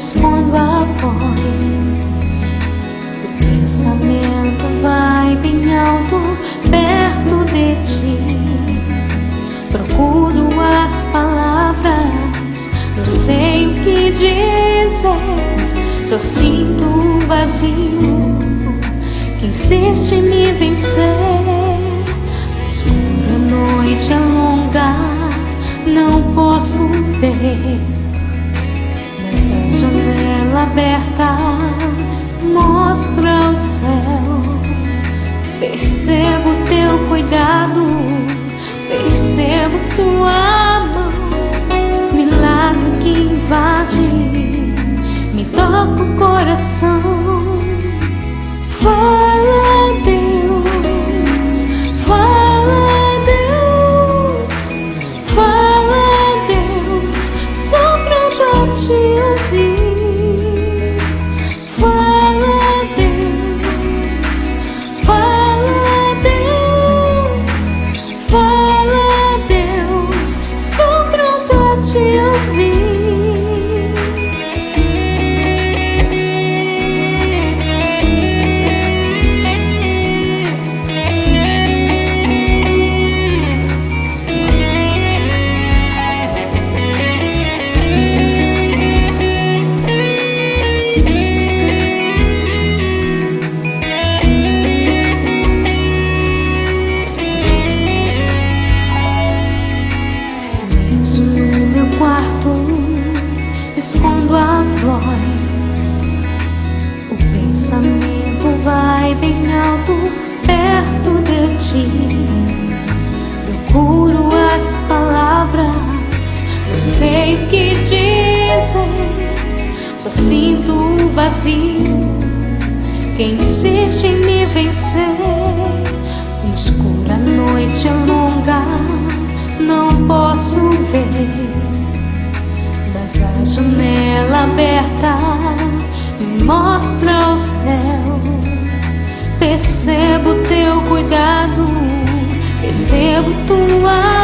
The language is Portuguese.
escondo a voz. O pensamento vai bem alto perto de ti. Procuro as palavras, não sei o que dizer. Só sinto um vazio que insiste em me vencer. Escura noite é longa, não posso ver, mas a janela aberta mostra o céu. Percebo teu cuidado, percebo tua mão, milagre que invade, me toca o coração. Fala, Deus, fala, Deus, fala, Deus, estou pronto a te ouvir. Fala, Deus, fala, Deus, fala, Deus, estou pronto a te ouvir. Escondo a voz, o pensamento vai bem alto perto de ti. Procuro as palavras, não sei o que dizer. Só sinto o vazio que insiste em me vencer. Escura noite é longa, não posso ver, mas a janela aberta me mostra o céu. Percebo teu cuidado, percebo tua